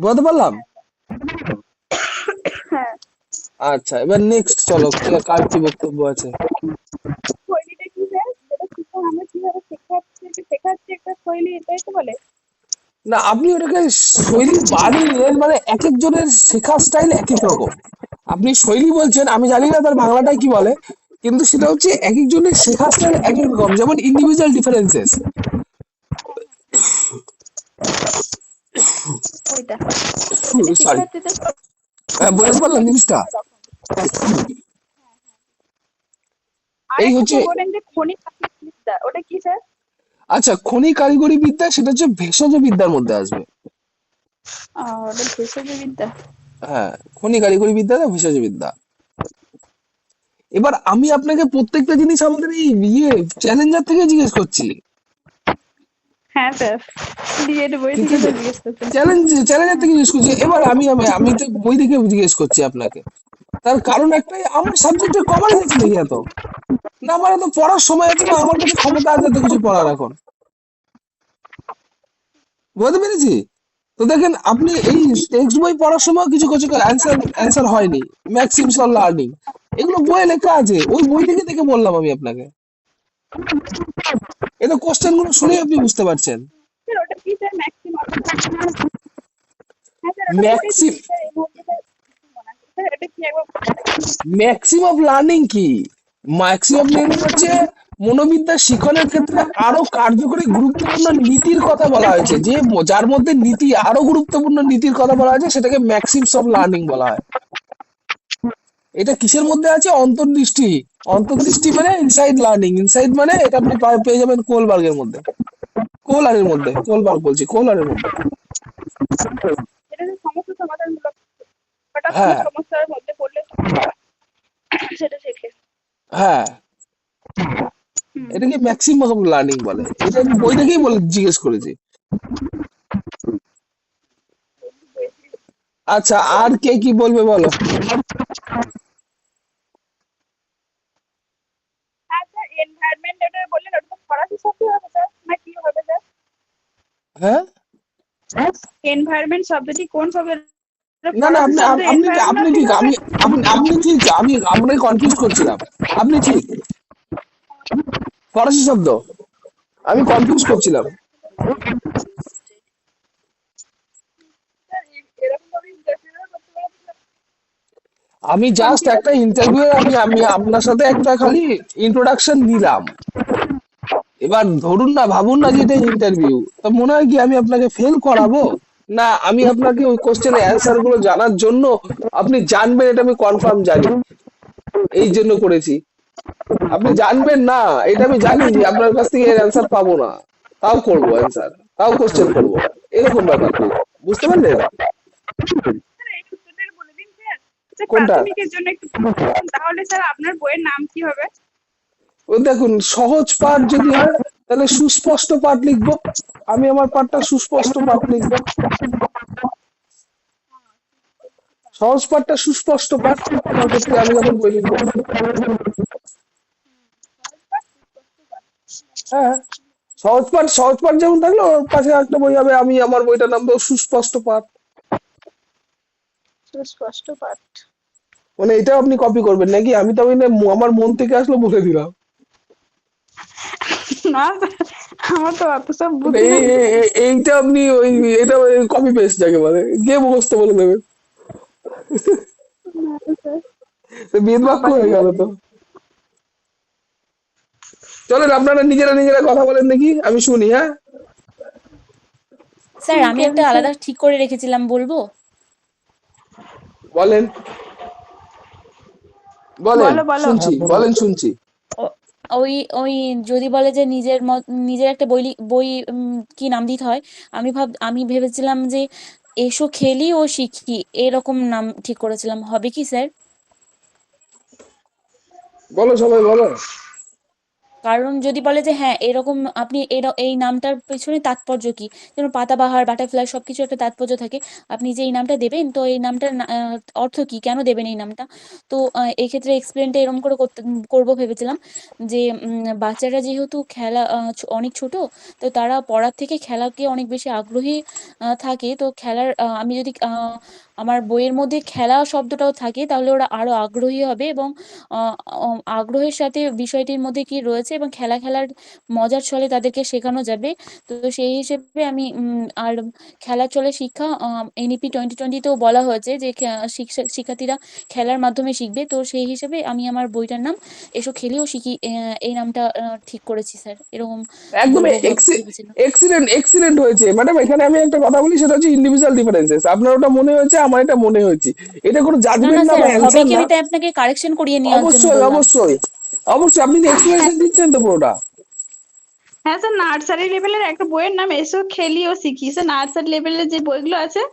বলতে পারলাম? হ্যাঁ। আচ্ছা, এবার নেক্সট চলো, কার কি বক্তব্য আছে। শৈলীটা কি স্যার, যেটা শিক্ষা আমরা কিভাবে শেখাচ্ছি শেখাচ্ছি একটা শৈলী, এটাই তো বলে? না, আপনি ওটাকে শৈলী বানিয়ে নিলেন, মানে এক একজনের শেখার স্টাইল এক এক রকম। আপনি শৈলী বলছেন, আমি জানি না তার বাংলাটাই কি বলে, কিন্তু সেটা হচ্ছে এক একজনের শেখার স্টাইল এক এক রকম, যেমন ইন্ডিভিজুয়াল ডিফারেন্সেস। ওইটা ওইটা সরি, শিক্ষার্থীদের বুঝতে পারলাম জিনিসটা। রকম। আর এই একটা হচ্ছে, স্যার বলেন যে খনিক বিদ্যা, ওটা কি স্যার? আচ্ছা, খনি কারিগরি বিদ্যা সেটা হচ্ছে ভেষজ বিদ্যার মধ্যে আসবে। ওটা ভেষজ বিদ্যা। হ্যাঁ, খনি কারিগরি বিদ্যা ভেষজ বিদ্যা। এবার আমি আপনাকে প্রত্যেকটা জিনিস আমাদের এই চ্যালেঞ্জার থেকে জিজ্ঞেস করছি। হ্যাঁ স্যার, ডিএড বই ঠিক থেকে তো আছে, জিজ্ঞেস করছেন। চ্যালেঞ্জার থেকে জিজ্ঞেস করছি। এবার আমি তো বই থেকে জিজ্ঞেস করছি আপনাকে। তার কারণ একটাই, আমার সাবজেক্টে কমার্স আছে নাকি এত? না আমার এত পড়ার সময় আছে, না আমার কাছে ক্ষমতা আছে এত কিছু পড়ার এখন। বুঝতে পেরেছি। তো দেখেন, আপনি এই টেক্সট বই পড়ার সময় কিছু কিছু অ্যান্সার অ্যান্সার হয়নি। ম্যাক্সিমস ফর লার্নিং, এগুলো বইয়ে লেখা আছে, ওই বই থেকে দেখে বললাম আমি আপনাকে। এটা কোশ্চেন গুলো শুনেই আপনি বুঝতে পারছেন। স্যার ওটা কি স্যার, ম্যাক্সিমাম? হ্যাঁ স্যার, ওটা বুঝেছি ম্যাক্সি স্যার, এই মুহূর্তে স্যার মনে আছে স্যার, এটা কি একবার ম্যাক্সিমাম লার্নিং কি? ম্যাক্সিমাম লার্নিং হচ্ছে মনোবিদ্যা শিখনের ক্ষেত্রে আরো কার্যকরী গুরুত্বপূর্ণ নীতির কথা বলা হয়েছে, যে যার মধ্যে নীতি, আরো গুরুত্বপূর্ণ নীতির কথা বলা হয়েছে, সেটাকে ম্যাক্সিমস অফ লার্নিং বলা হয়। এটা কিসের মধ্যে আছে? অন্তর্দৃষ্টি। অন্তর্দৃষ্টি মানে ইনসাইড লার্নিং, ইনসাইড মানে এটা আপনি পেয়ে যাবেন কোলবার্গের মধ্যে। কোলারের মধ্যে, কোলবার্গ বলছি, কোলারের মধ্যে। এটা যে সমস্যা সমাধানমূলক, হঠাৎ কোনো হ্যাঁ, সমস্যার মধ্যে পড়লে সেটা শেখে। হ্যাঁ, হুম। এটাকে ম্যাক্সিমাম লার্নিং বলে। এটা আমি বই থেকেই বলে জিজ্ঞেস করেছি। আচ্ছা, আর কে কি বলবে বলো। হ্যাঁ স্যার, এনভায়রনমেন্ট এটা বললেন, ওটা তো ফরাসি শব্দ হবে স্যার, না কি হবে স্যার? হ্যাঁ, এনভায়রনমেন্ট শব্দটি কোন শব্দের, না না, ফরাসি আপনি শব্দ আপনি এনভায়রন না আপনি থেকে ঠিক, হবে? আপনি ঠিক, আমি আপনাকে কনফিউজ করছিলাম। আপনি ঠিক, ফরাসি শব্দ, আমি কনফিউজ করছিলাম। স্যার এরকম ভাবে ইন্টারভিউ করতে পারবেন? আমি জাস্ট কনফিউজ। একটা ইন্টারভিউ, আমি আমি আপনার সাথে একটা খালি ইন্ট্রোডাকশন নিলাম। এবার ধরুন না, ভাবুন না যে এটা ইন্টারভিউ, তো মনে হয় কি আমি আপনাকে ফেল করাবো? না, আমি আপনাকে ওই কোশ্চেনের অ্যান্সার গুলো জানার জন্য, আপনি জানবেন এটা আমি কনফার্ম জানি, এই জন্য করেছি। আপনি জানবেন না এটা আমি জানি যে আপনার কাছ থেকে এর অ্যান্সার পাবো না, তাও করবো অ্যান্সার, তাও কোশ্চেন করবো, এরকম ব্যাপার। বুঝতে পারলেন? স্যার এই উত্তরটা বলে দিন স্যার। স্যার কোনটা? প্রাথমিকের জন্য একটু তাহলে স্যার আপনার বইয়ের নাম কি হবে? ওই দেখুন, সহজ পাঠ যদি হয় তাহলে সুস্পষ্ট পাঠ লিখবো। আমি আমার পাঠটা সুস্পষ্ট পাঠ লিখবো। সহজ পাঠটা সুস্পষ্ট পাঠ, আমার ক্ষেত্রে আমি যখন বই লিখবো। হ্যাঁ, সহজ পাঠ যেমন থাকলো, ওর পাশে একটা বই হবে, আমি আমার বইটার নাম দেবো সুস্পষ্ট পাঠ। সুস্পষ্ট পাঠ। মানে এটাও আপনি কপি করবেন নাকি? আমি তো আমার মন থেকে আসলো বলে দিলাম। না স্যার, আমার তো অত সব মানে বুদ্ধি নেই। এইটা আপনি ওই, এটা কপি পেস্ট যাকে বলে, কে মুখস্থ বলে দেবেন। না স্যার, বেদ বাক্য আবার হয়ে গেল তো। চলেন আপনারা নিজেরা নিজেরা কথা বলেন দেখি, আমি শুনি। হ্যাঁ, স্যার ঠিক আমি একটা আছে স্যার। আলাদা ঠিক করে রেখেছিলাম, বলবো? বলেন, বলেন, বলো বলো। শুনছি, বলেন, শুনছি। ও- ওই ওই যদি বলে যে নিজের একটা বই কি নাম দিতে হয়, আমি ভেবেছিলাম যে এসো খেলি ও শিখি, এরকম নাম ঠিক করেছিলাম। হবে কি স্যার? বলো, সবাই বলো। কারণ যদি বলে যে হ্যাঁ এরকম, আপনি এই নামটার পেছনে তাৎপর্য কি, যেমন পাতাবাহার, বাটারফ্লাই, সবকিছু একটা তাৎপর্য থাকে। আপনি যে এই নামটা দেবেন, তো এই নামটার অর্থ কি, কেন দেবেন এই নামটা? তো এই ক্ষেত্রে এক্সপ্লেনটা এরকম করে করবো ভেবেছিলাম যে বাচ্চারা যেহেতু খেলা অনেক ছোট, তো তারা পড়ার থেকে খেলাকে অনেক বেশি আগ্রহী থাকে, তো খেলার আমি যদি আমার বইয়ের মধ্যে খেলা শব্দটাও থাকে তাহলে ওরা আরো আগ্রহী হবে, এবং আগ্রহের সাথে বিষয়টির মধ্যে কি রয়েছে এবং খেলা খেলার মজার ছলে তাদেরকে শেখানো যাবে। তো সেই হিসেবে আমি আর খেলার চলে শিক্ষা এনইপি 2020-তেও বলা হয়েছে যে শিক্ষার্থীরা খেলার মাধ্যমে শিখবে। তো সেই হিসেবে আমি আমার বইটার নাম এসো খেলেও শিখি এই নামটা ঠিক করেছি স্যার, এরকম একদম বলবো ভেবেছিলাম। এক্সিলেন্ট এক্সিলেন্ট হয়েছে ম্যাডাম। এখানে আমি একটা কথা বলি, সেটা হচ্ছে ইন্ডিভিজুয়াল ডিফারেন্সেস। আপনার ওটা মনে হয়েছে, আমার এটা মনে হয়েছে, এটা কোনো না না জাজমেন্ট না স্যার, বা হবে অ্যানসার কি না। আমি তাই আপনাকে কারেকশন করিয়ে নেওয়ার জন্য অবশ্যই বললাম। অবশ্যই অবশ্যই, আপনি এক্সপ্লেনেশন দিচ্ছেন তো পুরোটা। হ্যাঁ স্যার, নার্সারি লেভেলের একটা বইয়ের নাম এসো খেলি ও শিখি, স্যার নার্সারি লেভেলের যে বইগুলো আছে ওই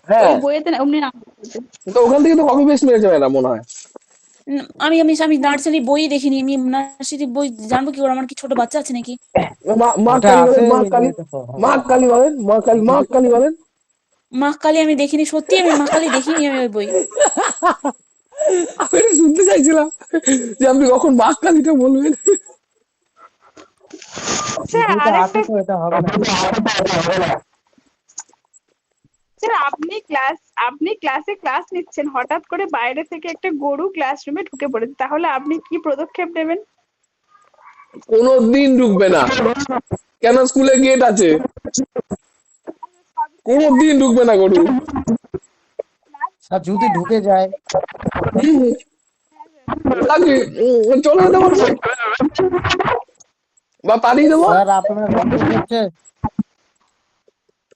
হ্যাঁ, বইয়েতে অমনি নাম আছে। তো ওখান থেকে তো কপি পেস্ট মেরেছে ম্যাডাম মনে হয়। আমি আমি আমি নার্সারি বই দেখিনি, আমি নার্সারি বই জানবো কি করে? আমার কি ছোট বাচ্চা আছে নাকি? মা ওটা কালী আছে বলেন, মা কালী, এটা তো হবে মা না। কালী বলেন, মা কালী বলেন। মা কালী আমি দেখিনি, সত্যি আমি মা কালী দেখিনি আমি ওই বই। আমি এটা শুনতে চাইছিলাম যে আপনি কখন মা কালীটা বলবেন। এই স্যার বইটা আছে আরেকটা, তো, এটা হবে না। স্যার আপনি ক্লাসে ক্লাস নিচ্ছেন, হঠাৎ করে বাইরে থেকে একটা গরু ক্লাসরুমে ঢুকে পড়েছে, তাহলে আপনি কি পদক্ষেপ নেবেন? কোনোদিন ঢুকবে না, কেন? স্কুলে গেট আছে, কোনোদিন ঢুকবে না গরু। আর যদি ঢুকে যায়, হুম, লাগে, চলে যেতে পারবো বা পাঠিয়ে দেবো। স্যার আপনার বন্ধ হচ্ছে।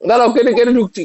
দাঁড়াও, কেটে কেটে ঢুকছি।